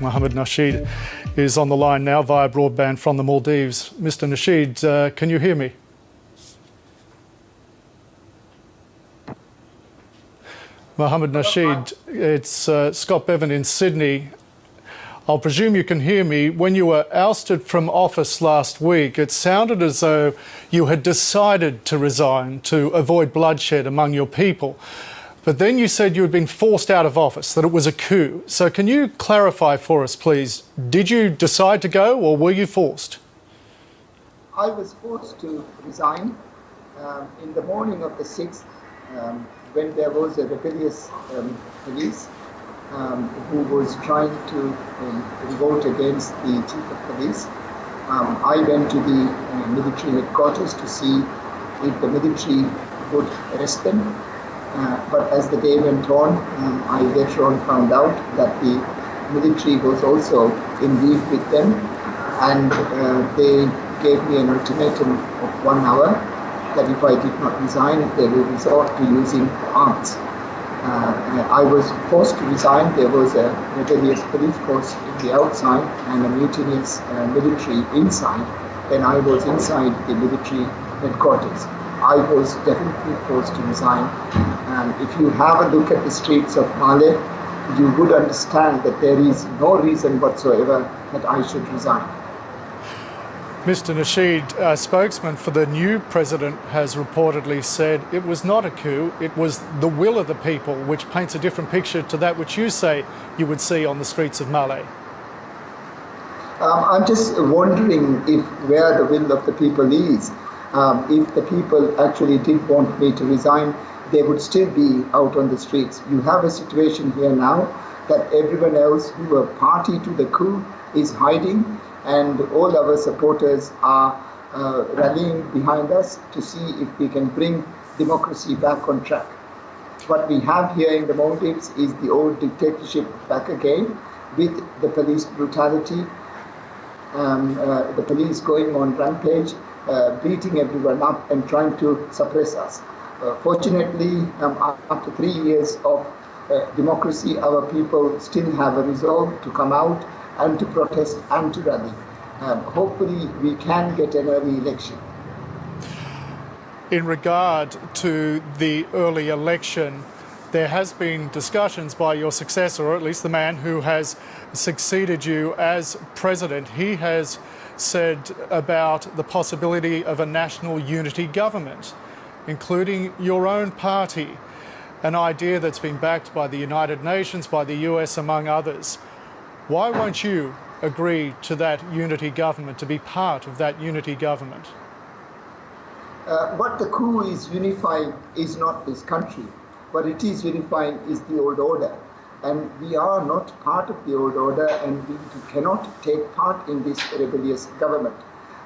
Mohamed Nasheed is on the line now via broadband from the Maldives. Mr. Nasheed, can you hear me? Mohamed Nasheed, it's Scott Bevan in Sydney. I'll presume you can hear me. When you were ousted from office last week, it sounded as though you had decided to resign to avoid bloodshed among your people. But then you said you had been forced out of office, that it was a coup. So can you clarify for us, please? Did you decide to go or were you forced? I was forced to resign in the morning of the 6th when there was a rebellious police who was trying to revolt against the chief of police. I went to the military headquarters to see if the military would arrest them. But as the day went on, I later on found out that the military was also in league with them, and they gave me an ultimatum of 1 hour that if I did not resign, they will resort to using arms. I was forced to resign. There was a rebellious police force in the outside and a mutinous military inside. When I was inside the military headquarters, I was definitely forced to resign. If you have a look at the streets of Malé, you would understand that there is no reason whatsoever that I should resign. Mr. Nasheed, a spokesman for the new president has reportedly said it was not a coup, it was the will of the people, which paints a different picture to that which you say you would see on the streets of Malé. I'm just wondering where the will of the people is. If the people actually did want me to resign, they would still be out on the streets. You have a situation here now that everyone else who were party to the coup is hiding, and all our supporters are rallying behind us to see if we can bring democracy back on track. What we have here in the Maldives is the old dictatorship back again, with the police brutality, the police going on rampage, beating everyone up and trying to suppress us. Fortunately, after 3 years of democracy, our people still have a resolve to come out and to protest and to rally. Hopefully we can get an early election. In regard to the early election, there has been discussions by your successor, or at least the man who has succeeded you as president. He has said about the possibility of a national unity government, including your own party, an idea that's been backed by the United Nations, by the US, among others. Why won't you agree to that unity government, to be part of that unity government? What the coup is unifying is not this country. What it is unifying is the old order. And we are not part of the old order, and we cannot take part in this rebellious government.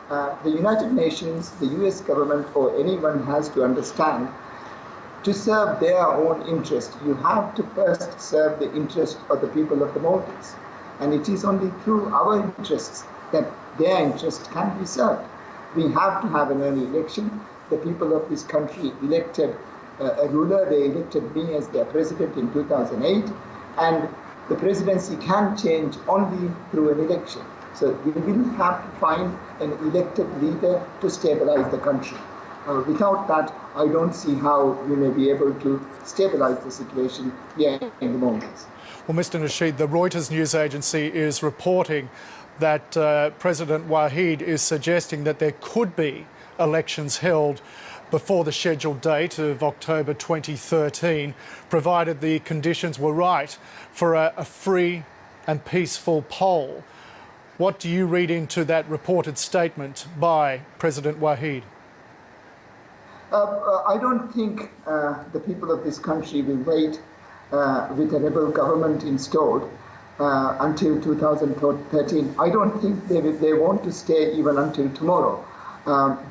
The United Nations, the US government, or anyone has to understand, to serve their own interest, you have to first serve the interest of the people of the Maldives. And it is only through our interests that their interests can be served. We have to have an early election. The people of this country elected a ruler. They elected me as their president in 2008. And the presidency can change only through an election. So we will have to find an elected leader to stabilize the country. Without that, I don't see how we may be able to stabilize the situation here in the Maldives. Well, Mr. Nasheed, the Reuters news agency is reporting that President Waheed is suggesting that there could be elections held before the scheduled date of October 2013, provided the conditions were right for a free and peaceful poll. What do you read into that reported statement by President Waheed? I don't think the people of this country will wait with a rebel government installed until 2013. I don't think they want to stay even until tomorrow.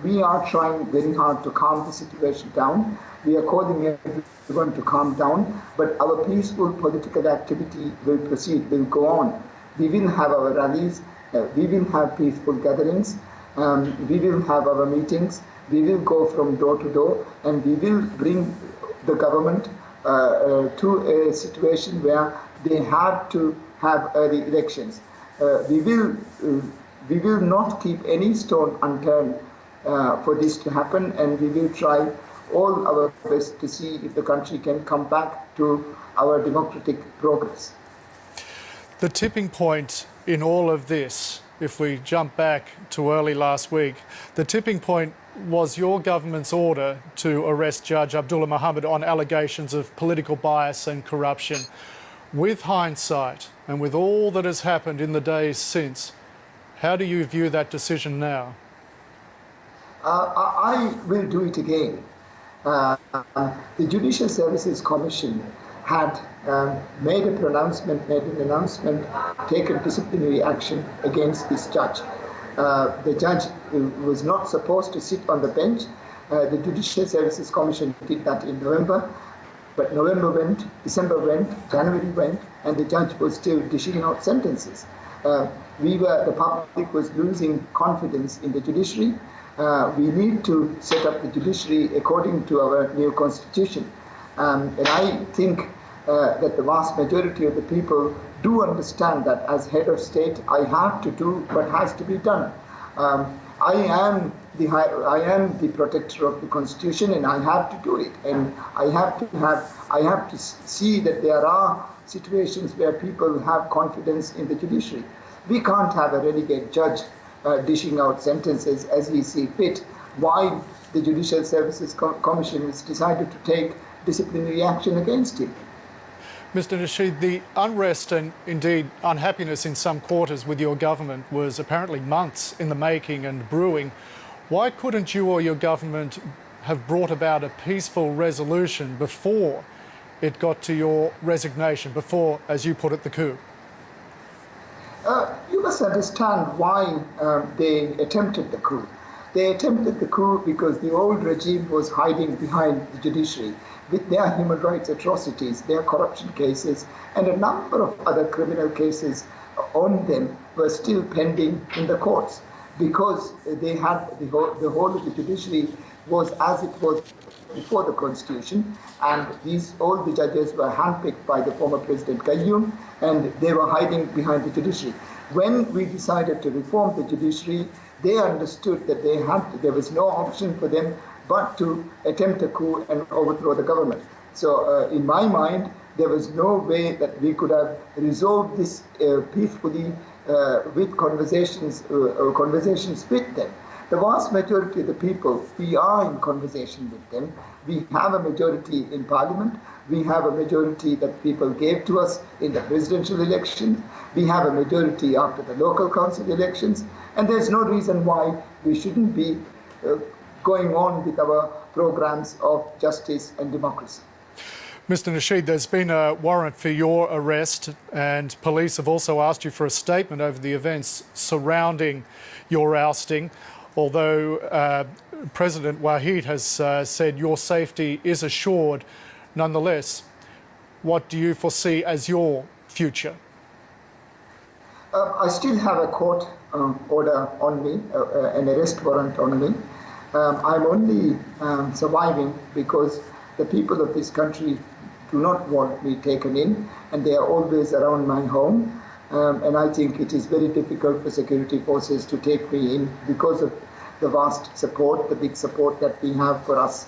We are trying very hard to calm the situation down. We are calling everyone to calm down, but our peaceful political activity will proceed, will go on. We will have our rallies, we will have peaceful gatherings, we will have our meetings, we will go from door to door, and we will bring the government to a situation where they have to have early elections. We will not keep any stone unturned for this to happen, and we will try all our best to see if the country can come back to our democratic progress. The tipping point in all of this, if we jump back to early last week, the tipping point was your government's order to arrest Judge Abdullah Mohamed on allegations of political bias and corruption. With hindsight and with all that has happened in the days since, how do you view that decision now? I will do it again. The Judicial Services Commission had made an announcement, taken disciplinary action against this judge. The judge was not supposed to sit on the bench. The Judicial Services Commission did that in November, but November went, December went, January went, and the judge was still dishing out sentences. The public was losing confidence in the judiciary. We need to set up the judiciary according to our new constitution. And I think that the vast majority of the people do understand that as head of state, I have to do what has to be done. I am the protector of the constitution, and I have to do it. And I have to see that there are situations where people have confidence in the judiciary. We can't have a renegade judge dishing out sentences as he sees fit, while the Judicial Services Commission has decided to take disciplinary action against him. Mr. Nasheed, the unrest and indeed unhappiness in some quarters with your government was apparently months in the making and brewing. Why couldn't you or your government have brought about a peaceful resolution before it got to your resignation, before, as you put it, the coup? You must understand why they attempted the coup. They attempted the coup because the old regime was hiding behind the judiciary with their human rights atrocities, their corruption cases, and a number of other criminal cases on them were still pending in the courts, because they had the whole of the judiciary was as it was before the constitution, and all the judges were handpicked by the former President Qayyum, and they were hiding behind the judiciary. When we decided to reform the judiciary, they understood that there was no option for them but to attempt a coup and overthrow the government. So in my mind, there was no way that we could have resolved this peacefully with conversations with them. The vast majority of the people, we are in conversation with them. We have a majority in parliament. We have a majority that people gave to us in the presidential election. We have a majority after the local council elections. And there's no reason why we shouldn't be going on with our programs of justice and democracy. Mr. Nasheed, there's been a warrant for your arrest, and police have also asked you for a statement over the events surrounding your ousting, although President Wahid has said your safety is assured. Nonetheless, what do you foresee as your future? I still have a court order on me, an arrest warrant on me. I'm only surviving because the people of this country do not want me taken in, and they are always around my home. And I think it is very difficult for security forces to take me in because of the vast support, the big support that we have for us.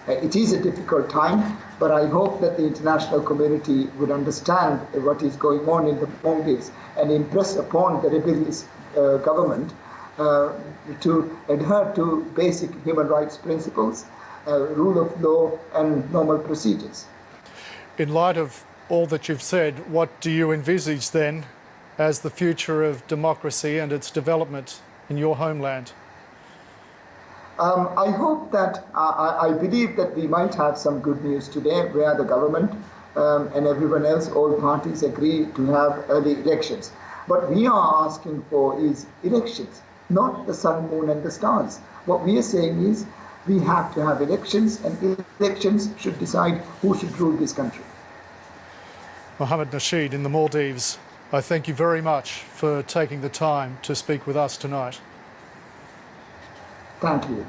It is a difficult time, but I hope that the international community would understand what is going on in the Maldives and impress upon the rebellious government to adhere to basic human rights principles, rule of law and normal procedures. In light of all that you've said, what do you envisage then as the future of democracy and its development in your homeland? I hope that, I believe that we might have some good news today where the government and everyone else, all parties agree to have early elections. What we are asking for is elections, not the sun, moon and the stars. What we are saying is we have to have elections, and elections should decide who should rule this country. Mohamed Nasheed in the Maldives, I thank you very much for taking the time to speak with us tonight. Thank you.